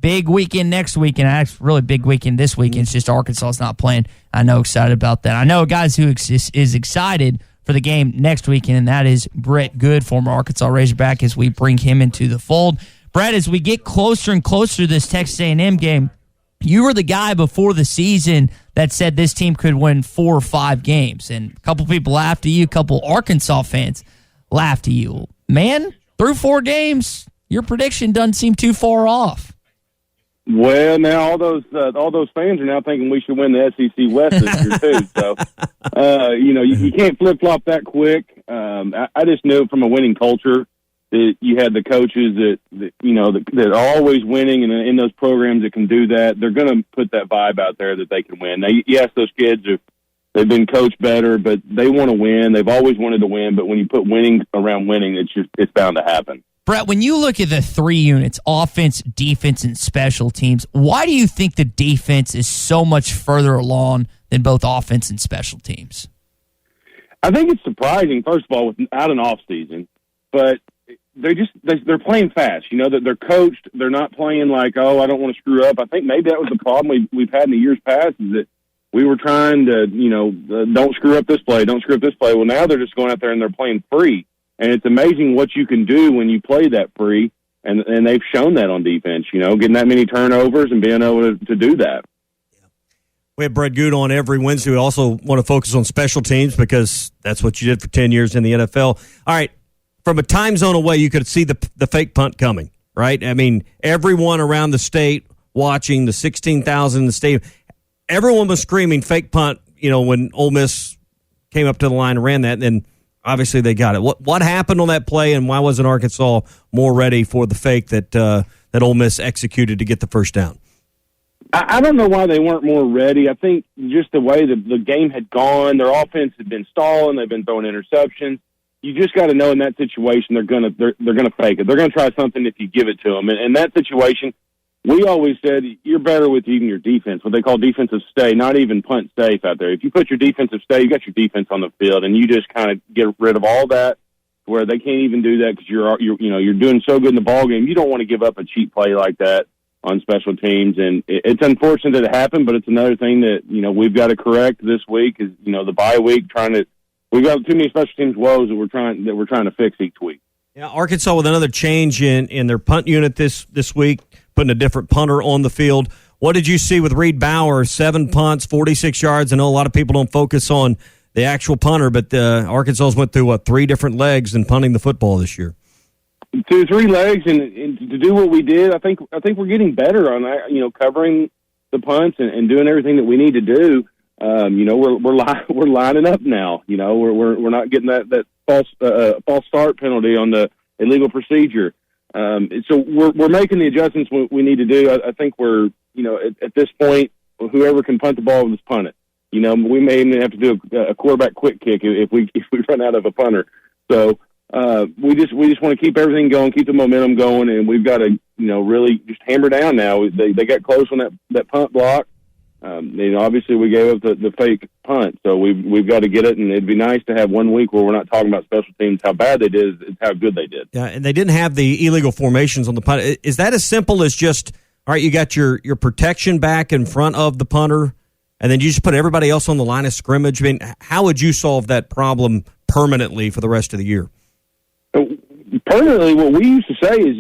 big weekend next weekend. Actually, really big weekend this weekend. It's just Arkansas's not playing. I know, excited about that. I know a guy who is excited for the game next weekend, and that is Brett Goode, former Arkansas Razorback, as we bring him into the fold. Brett, as we get closer and closer to this Texas A&M game, you were the guy before the season that said this team could win 4 or 5 games, and a couple people laughed at you, a couple Arkansas fans laughed at you. Man, through 4 games, your prediction doesn't seem too far off. Well, now all those fans are now thinking we should win the SEC West this year too. So, you can't flip flop that quick. I just knew from a winning culture that you had the coaches that are always winning, and in those programs that can do that, they're going to put that vibe out there that they can win. Now, yes, those kids they've been coached better, but they want to win. They've always wanted to win, but when you put winning around winning, it's bound to happen. Brett, when you look at the 3 units, offense, defense, and special teams, why do you think the defense is so much further along than both offense and special teams? I think it's surprising, first of all, without an off season, but they're playing fast. That they're coached. They're not playing like, I don't want to screw up. I think maybe that was the problem we've had in the years past, is that we were trying to, don't screw up this play, don't screw up this play. Well, now they're just going out there and they're playing free. And it's amazing what you can do when you play that free, and they've shown that on defense, getting that many turnovers and being able to do that. We have Brett Goode on every Wednesday. We also want to focus on special teams because that's what you did for 10 years in the NFL. All right, from a time zone away, you could see the fake punt coming, right? I mean, everyone around the state watching, the 16,000 in the stadium, everyone was screaming fake punt, when Ole Miss came up to the line and ran that, and then obviously they got it. What happened on that play, and why wasn't Arkansas more ready for the fake that Ole Miss executed to get the first down? I don't know why they weren't more ready. I think just the way the game had gone, their offense had been stalling, they've been throwing interceptions. You just got to know in that situation they're gonna fake it. They're gonna try something if you give it to them. And in that situation, we always said you're better with even your defense, what they call defensive stay, not even punt safe out there. If you put your defensive stay, you got your defense on the field, and you just kind of get rid of all that, where they can't even do that because you're doing so good in the ball game. You don't want to give up a cheap play like that on special teams, and it's unfortunate that it happened, but it's another thing that we've got to correct this week. Is the bye week we've got too many special teams woes that we're trying to fix each week. Yeah, Arkansas with another change in their punt unit this week, putting a different punter on the field. What did you see with Reed Bauer? 7 punts, 46 yards. I know a lot of people don't focus on the actual punter, but Arkansas went through 3 different legs in punting the football this year. 2, 3 legs, and to do what we did, I think we're getting better on that. Covering the punts and doing everything that we need to do. We're lining up now. We're not getting that false start penalty on the illegal procedure. So we're making the adjustments we need to do. I think we're at this point, whoever can punt the ball will just punt it. We may even have to do a quarterback quick kick if we run out of a punter. So we just want to keep everything going, keep the momentum going, and we've got to really just hammer down now. They got close on that punt block. Obviously we gave up the fake punt, so we've got to get it, and it'd be nice to have 1 week where we're not talking about special teams, how bad they did, it's how good they did. Yeah, and they didn't have the illegal formations on the punt. Is that as simple as just, all right, you got your protection back in front of the punter, and then you just put everybody else on the line of scrimmage? I mean, how would you solve that problem permanently for the rest of the year? Permanently, what we used to say is,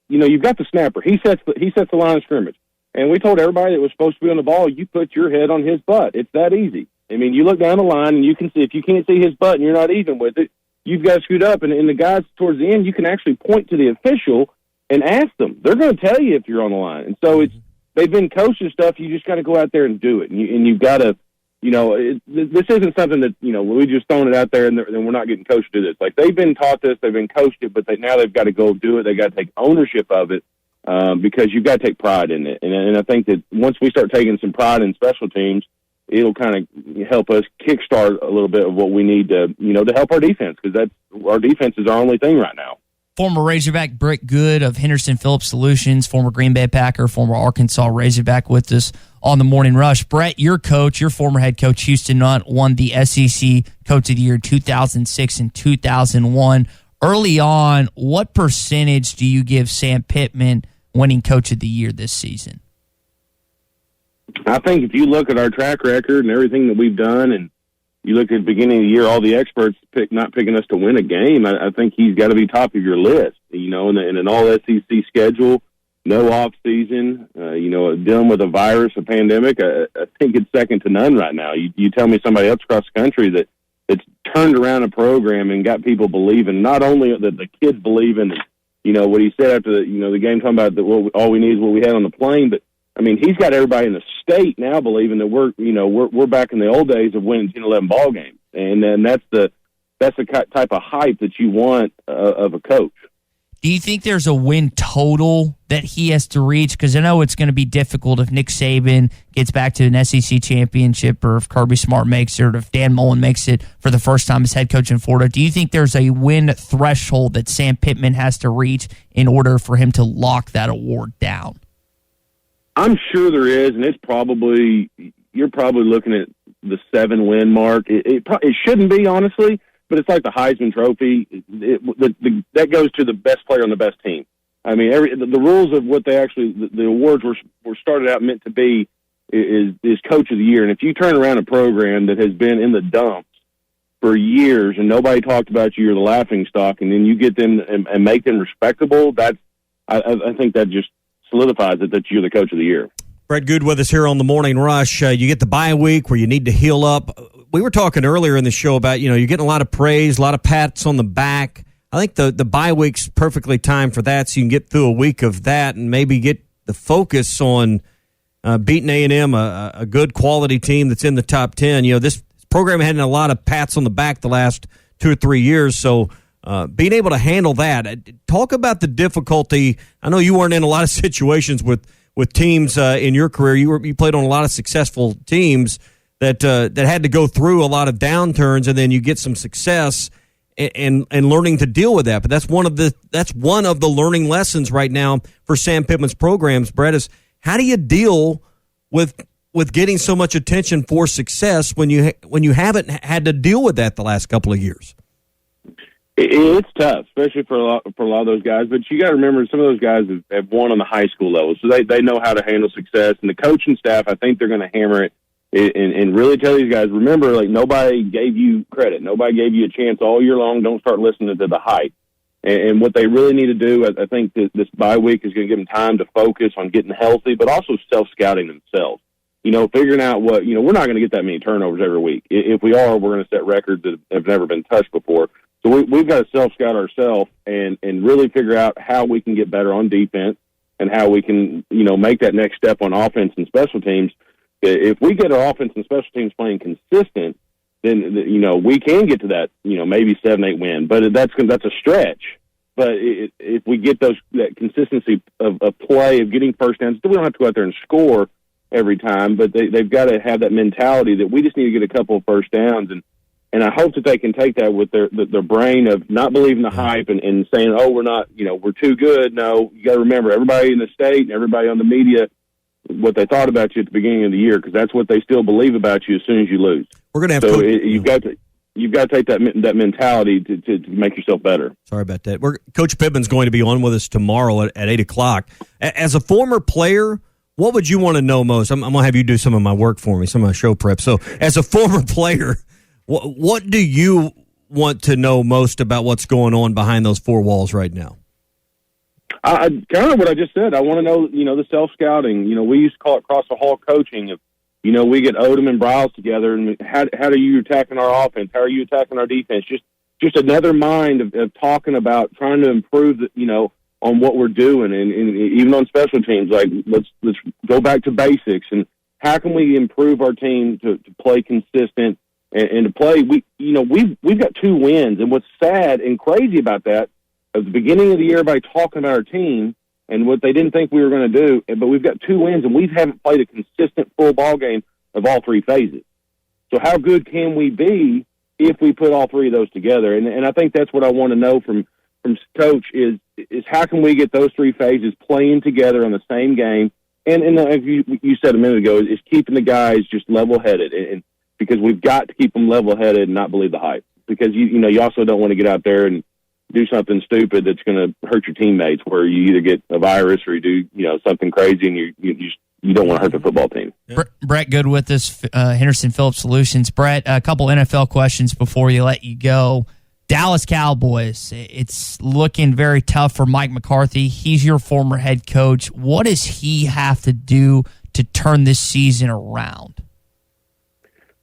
you've got the snapper. He sets the line of scrimmage. And we told everybody that was supposed to be on the ball, you put your head on his butt. It's that easy. I mean, you look down the line and you can see, if you can't see his butt and you're not even with it, you've got to scoot up. And the guys towards the end, you can actually point to the official and ask them. They're going to tell you if you're on the line. And so they've been coaching stuff. You just got to go out there and do it. And you've got to, this isn't something that, we just thrown it out there and we're not getting coached to do this. Like, they've been taught this, they've been coached it, but now they've got to go do it. They got to take ownership of it. Because you've got to take pride in it. And I think that once we start taking some pride in special teams, it'll kind of help us kickstart a little bit of what we need to help our defense, because our defense is our only thing right now. Former Razorback Brett Goode of Henderson Phillips Solutions, former Green Bay Packer, former Arkansas Razorback with us on the Morning Rush. Brett, your former head coach, Houston Nutt, won the SEC Coach of the Year 2006 and 2001. Early on, what percentage do you give Sam Pittman winning Coach of the Year this season? I think if you look at our track record and everything that we've done, and you look at the beginning of the year, all the experts not picking us to win a game, I think he's got to be top of your list. In an all-SEC schedule, no off season, dealing with a virus, a pandemic, I think it's second to none right now. You tell me somebody else across the country that's turned around a program and got people believing, not only that the kids believe in, what he said after the game, talking about that all we need is what we had on the plane, but I mean, he's got everybody in the state now believing that we're back in the old days of winning 10, 11 ball games, and then that's the type of hype that you want of a coach. Do you think there's a win total that he has to reach? Because I know it's going to be difficult if Nick Saban gets back to an SEC championship, or if Kirby Smart makes it, or if Dan Mullen makes it for the first time as head coach in Florida. Do you think there's a win threshold that Sam Pittman has to reach in order for him to lock that award down? I'm sure there is, and you're probably looking at the 7-win mark. It shouldn't be, honestly, but it's like the Heisman Trophy. That goes to the best player on the best team. I mean, the rules of what the awards were started out meant to be is Coach of the Year. And if you turn around a program that has been in the dumps for years and nobody talked about you, you're the laughing stock, and then you get them and make them respectable, I think that just solidifies it that you're the Coach of the Year. Brett Goode with us here on the Morning Rush. You get the bye week where you need to heal up. We were talking earlier in the show about, you're getting a lot of praise, a lot of pats on the back. I think the bye week's perfectly timed for that, so you can get through a week of that and maybe get the focus on beating A&M, a good quality team that's in the top 10. This program had a lot of pats on the back the last 2 or 3 years, so being able to handle that. Talk about the difficulty. I know you weren't in a lot of situations with teams in your career. You played on a lot of successful teams that had to go through a lot of downturns, and then you get some success and learning to deal with that. But that's one of the learning lessons right now for Sam Pittman's programs, Brett, is how do you deal with getting so much attention for success when you haven't had to deal with that the last couple of years? It's tough, especially for a lot of those guys. But you got to remember, some of those guys have won on the high school level, so they know how to handle success. And the coaching staff, I think they're going to hammer it and really tell these guys, remember, like, nobody gave you credit. Nobody gave you a chance all year long. Don't start listening to the hype. And what they really need to do, I think that this bye week is going to give them time to focus on getting healthy, but also self-scouting themselves. Figuring out we're not going to get that many turnovers every week. If we are, we're going to set records that have never been touched before. So we've got to self-scout ourselves and really figure out how we can get better on defense and how we can, make that next step on offense and special teams. If we get our offense and special teams playing consistent, then, we can get to that, maybe 7-8 win. But that's a stretch. But if we get that consistency of play, of getting first downs, we don't have to go out there and score every time, but they've got to have that mentality that we just need to get a couple of first downs. And I hope that they can take that with their brain of not believing the hype and saying, oh, we're not, we're too good. No, you got to remember, everybody in the state and everybody on the media, what they thought about you at the beginning of the year, because that's what they still believe about you as soon as you lose. We're going to have you've got to take that mentality to make yourself better. Sorry about that. Coach Pittman's going to be on with us tomorrow at 8 o'clock. As a former player, what would you want to know most? I'm going to have you do some of my work for me, some of my show prep. So as a former player, what do you want to know most about what's going on behind those four walls right now? Kind of what I just said. I want to know, the self-scouting. We used to call it cross-the-hall coaching. If, we get Odom and Bryles together, and how are you attacking our offense? How are you attacking our defense? Just another mind of talking about trying to improve, on what we're doing, and even on special teams. Like, let's go back to basics, and how can we improve our team to play consistent and to play? We've got 2 wins, and what's sad and crazy about that, at the beginning of the year, everybody talking about our team and what they didn't think we were going to do, but we've got 2 wins, and we haven't played a consistent full ball game of all 3 phases. So how good can we be if we put all 3 of those together? And I think that's what I want to know from Coach is how can we get those 3 phases playing together on the same game? And like you said a minute ago, is keeping the guys just level-headed, and because we've got to keep them level-headed and not believe the hype. Because you also don't want to get out there and do something stupid that's going to hurt your teammates, where you either get a virus or you do, something crazy, and you don't want to hurt the football team. Yeah. Brett Goode with us, Henderson Phillips Solutions. Brett, a couple NFL questions before you let you go. Dallas Cowboys, it's looking very tough for Mike McCarthy. He's your former head coach. What does he have to do to turn this season around?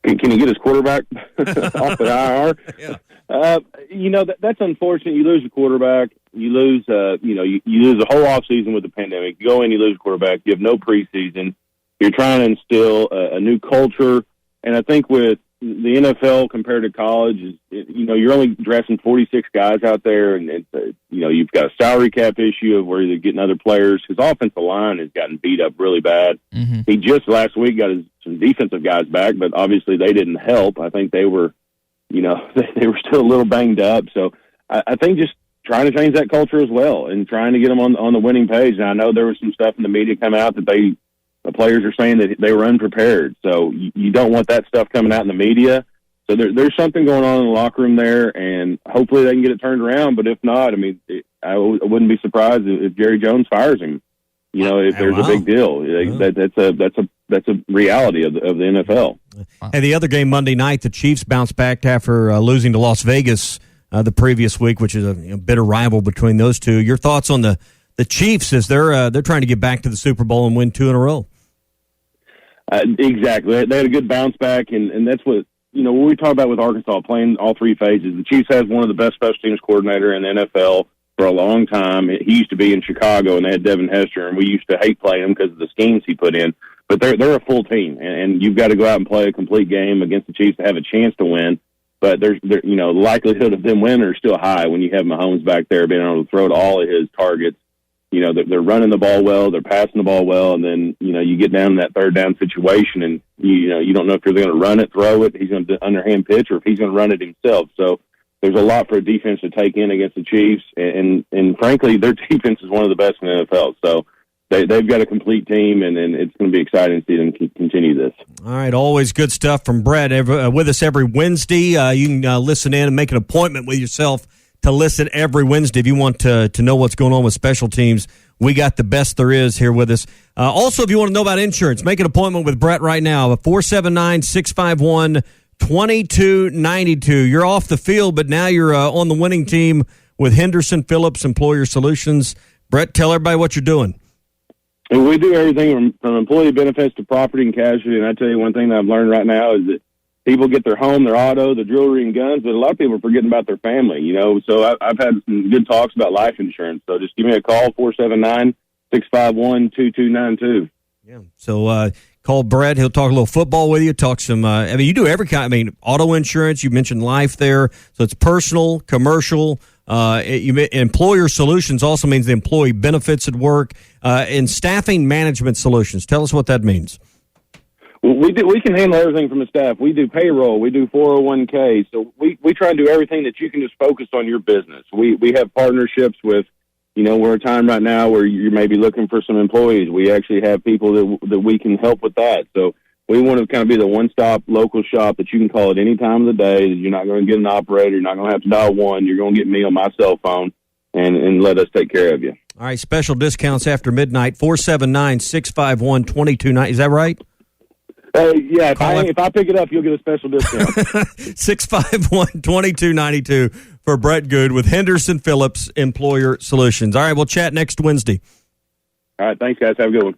Can he get his quarterback off the IR? Yeah. That's unfortunate. You lose a quarterback. You lose, you lose the whole offseason with the pandemic. You go in, you lose a quarterback. You have no preseason. You're trying to instill a new culture. And I think with the NFL compared to college, you're only dressing 46 guys out there, and you've got a salary cap issue of where you're getting other players. His offensive line has gotten beat up really bad. Mm-hmm. He just last week got some defensive guys back, but obviously they didn't help. I think they were, they were still a little banged up. So I think just trying to change that culture as well, and trying to get them on the winning page. And I know there was some stuff in the media come out that the players are saying that they were unprepared. So you don't want that stuff coming out in the media. So there's something going on in the locker room there, and hopefully they can get it turned around. But if not, I wouldn't be surprised if Jerry Jones fires him. If there's a big deal, that's a reality of the NFL. And the other game Monday night, the Chiefs bounced back after losing to Las Vegas the previous week, which is a bitter rival between those two. Your thoughts on the Chiefs as they're trying to get back to the Super Bowl and win 2 in a row? Exactly. They had a good bounce back, and that's what, when we talk about with Arkansas playing all 3 phases, the Chiefs has one of the best special teams coordinator in the NFL for a long time. He used to be in Chicago, and they had Devin Hester, and we used to hate playing him because of the schemes he put in. But they're a full team, and you've got to go out and play a complete game against the Chiefs to have a chance to win. But the likelihood of them winning are still high when you have Mahomes back there being able to throw to all of his targets. They're running the ball well, they're passing the ball well, and then, you get down in that third down situation, and, you don't know if you're going to run it, throw it, he's going to underhand pitch, or if he's going to run it himself. So there's a lot for a defense to take in against the Chiefs, and frankly, their defense is one of the best in the NFL. So they've got a complete team, and it's going to be exciting to see them continue this. All right, always good stuff from Brett. With us every Wednesday. You can listen in and make an appointment with yourself to listen every Wednesday if you want to know what's going on with special teams. We got the best there is here with us. Also, if you want to know about insurance, make an appointment with Brett right now at 479-651-2292. You're off the field, but now you're on the winning team with Henderson Phillips Employer Solutions. Brett, tell everybody what you're doing. And we do everything from employee benefits to property and casualty. And I tell you, one thing that I've learned right now is that people get their home, their auto, their jewelry, and guns, but a lot of people are forgetting about their family, So I've had some good talks about life insurance. So just give me a call, 479-651-2292. Yeah. So call Brett. He'll talk a little football with you, talk some, you do every kind. Auto insurance, you mentioned life there. So it's personal, commercial. Employer solutions also means the employee benefits at work, and staffing management solutions. Tell us what that means. We can handle everything from the staff. We do payroll. We do 401k. So we try and do everything that you can just focus on your business. We have partnerships with, we're at a time right now where you may be looking for some employees. We actually have people that we can help with that. So we want to kind of be the one-stop local shop that you can call at any time of the day. You're not going to get an operator. You're not going to have to dial 1. You're going to get me on my cell phone and let us take care of you. All right, special discounts after midnight, 479-651-2290. Is that right? Yeah, if I pick it up, you'll get a special discount. 651-2292 for Brett Goode with Henderson Phillips Employer Solutions. All right, we'll chat next Wednesday. All right, thanks, guys. Have a good one.